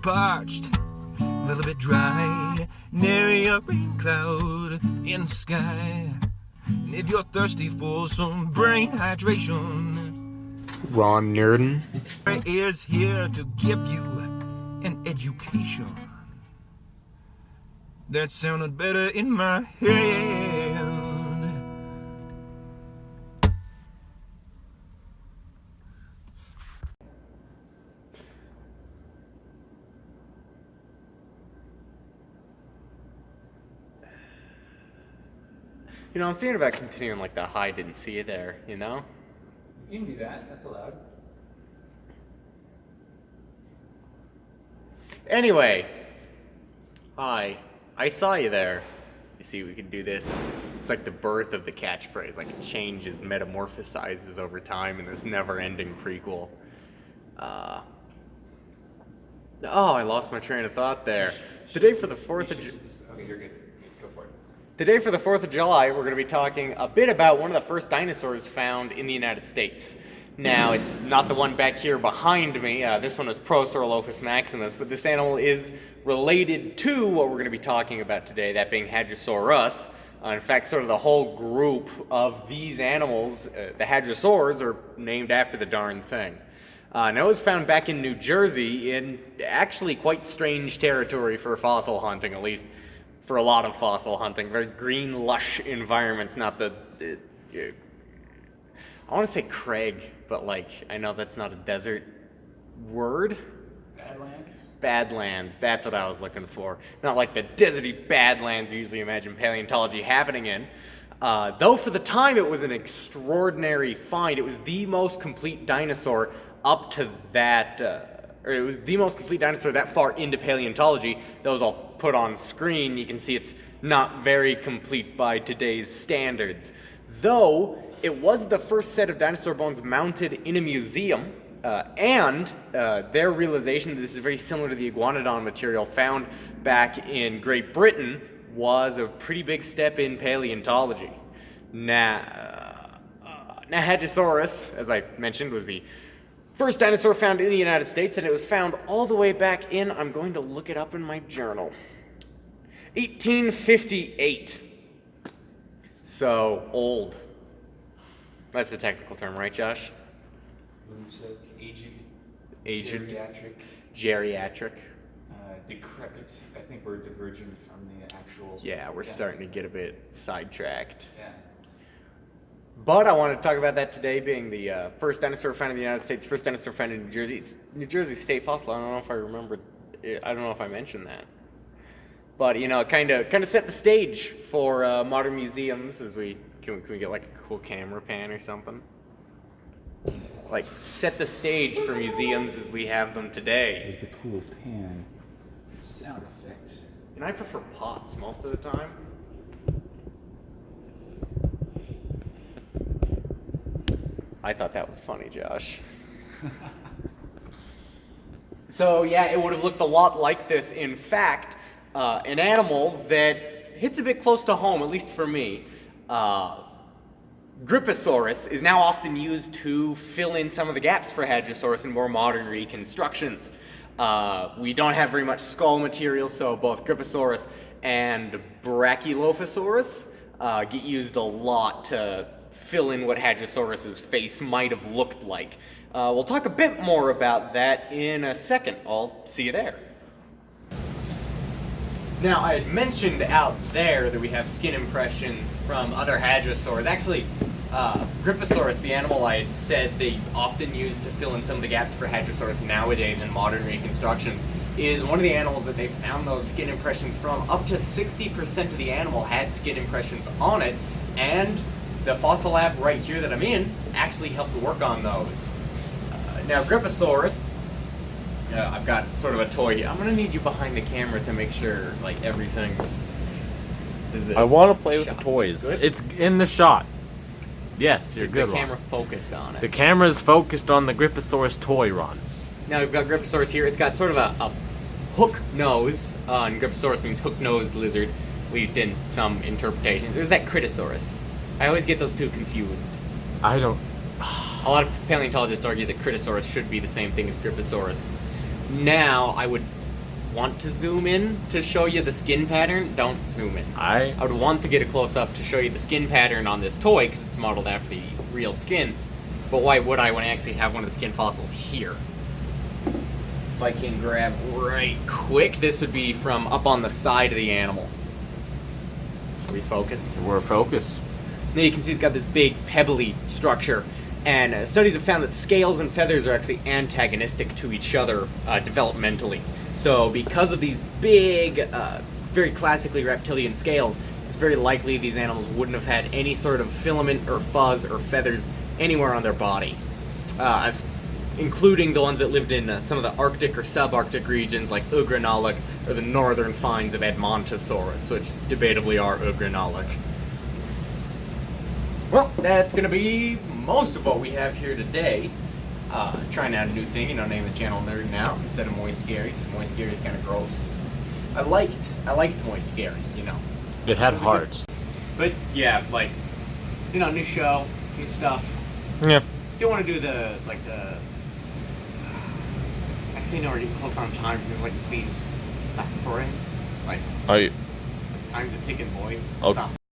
parched, a little bit dry, nary a rain cloud in the sky. And if you're thirsty for some brain hydration, Ron Nerdin is here to give you an education that sounded better in my head. You know, I'm thinking about continuing like the "hi, didn't see you there," you know? You can do that, that's allowed. Anyway, hi, I saw you there. You see, we can do this. It's like the birth of the catchphrase, like it changes, metamorphosizes over time in this never-ending prequel. Oh, I lost my train of thought there. Today for the 4th of July. Okay, you're good. Go for it. Today for the 4th of July, we're going to be talking a bit about one of the first dinosaurs found in the United States. Now, it's not the one back here behind me. This one is Prosaurolophus maximus, but this animal is related to what we're going to be talking about today, that being Hadrosaurus. In fact, sort of the whole group of these animals, the Hadrosaurs, are named after the darn thing. Now, it was found back in New Jersey in actually quite strange territory for fossil hunting, at least for a lot of fossil hunting. Very green, lush environments, not the I want to say crag, but like, I know that's not a desert word. Badlands? Badlands, that's what I was looking for. Not like the deserty badlands you usually imagine paleontology happening in. Though for the time it was an extraordinary find. It was the most complete dinosaur up to that, or it was the most complete dinosaur that far into paleontology. Those I'll put on screen. You can see it's not very complete by today's standards. Though it was the first set of dinosaur bones mounted in a museum, and their realization that this is very similar to the iguanodon material found back in Great Britain was a pretty big step in paleontology. Now Hadrosaurus, as I mentioned, was the first dinosaur found in the United States, and it was found all the way back in, I'm going to look it up in my journal, 1858. So, old. That's the technical term, right, Josh? You said aged. Aged. Geriatric. Geriatric. Decrepit. I think we're diverging from the actual... Yeah, we're starting to get a bit sidetracked. Yeah. But I want to talk about that today being the first dinosaur found in the United States, first dinosaur found in New Jersey. It's New Jersey state fossil. I don't know if I remember. I don't know if I mentioned that. But, you know, it kind of set the stage for modern museums as we... Can we get like a cool camera pan or something? Like, set the stage for museums as we have them today. There's the cool pan sound effect. And I prefer pots most of the time. I thought that was funny, Josh. So, yeah, it would have looked a lot like this. In fact, an animal that hits a bit close to home, at least for me. Griposaurus is now often used to fill in some of the gaps for Hadrosaurus in more modern reconstructions. We don't have very much skull material, so both Griposaurus and Brachylophosaurus get used a lot to fill in what Hadrosaurus's face might have looked like. We'll talk a bit more about that in a second. I'll see you there. Now, I had mentioned out there that we have skin impressions from other hadrosaurs. Actually, Griposaurus, the animal I had said they often use to fill in some of the gaps for Hadrosaurus nowadays in modern reconstructions, is one of the animals that they found those skin impressions from. Up to 60% of the animal had skin impressions on it, and the fossil lab right here that I'm in actually helped work on those. Now, Griposaurus, I've got sort of a toy here. I'm gonna need you behind the camera to make sure, like, everything's... I want to play with the shot toys. good? It's in the shot. Yes, you're Is good, the camera Ron. focused on it? The camera's focused on the Griposaurus toy, Ron. Now we've got Griposaurus here. It's got sort of a hook nose, and Griposaurus means hook-nosed lizard, at least in some interpretations. There's that Critosaurus. I always get those two confused. I don't... A lot of paleontologists argue that Critosaurus should be the same thing as Griposaurus. Now, I would want to zoom in to show you the skin pattern, don't zoom in. I would want to get a close-up to show you the skin pattern on this toy, because it's modeled after the real skin. But why would I when I actually have one of the skin fossils here? If I can grab right quick, this would be from up on the side of the animal. Are we focused? we're focused. Now you can see it's got this big pebbly structure, and studies have found that scales and feathers are actually antagonistic to each other developmentally. So because of these big, very classically reptilian scales, it's very likely these animals wouldn't have had any sort of filament or fuzz or feathers anywhere on their body, including the ones that lived in some of the Arctic or subarctic regions like Ugrinalik or the northern finds of Edmontosaurus, which debatably are Ugrinalik. Well, that's going to be most of what we have here today. Trying out a new thing, name the channel Nerdin now instead of Moist Gary, because Moist Gary is kind of gross. I liked Moist Gary, It had heart. But yeah, new show, new stuff. Yeah. Still want to do the actually, no, we're getting close on time. Please stop recording. Are you? Time's a ticking, boy. Okay. Stop.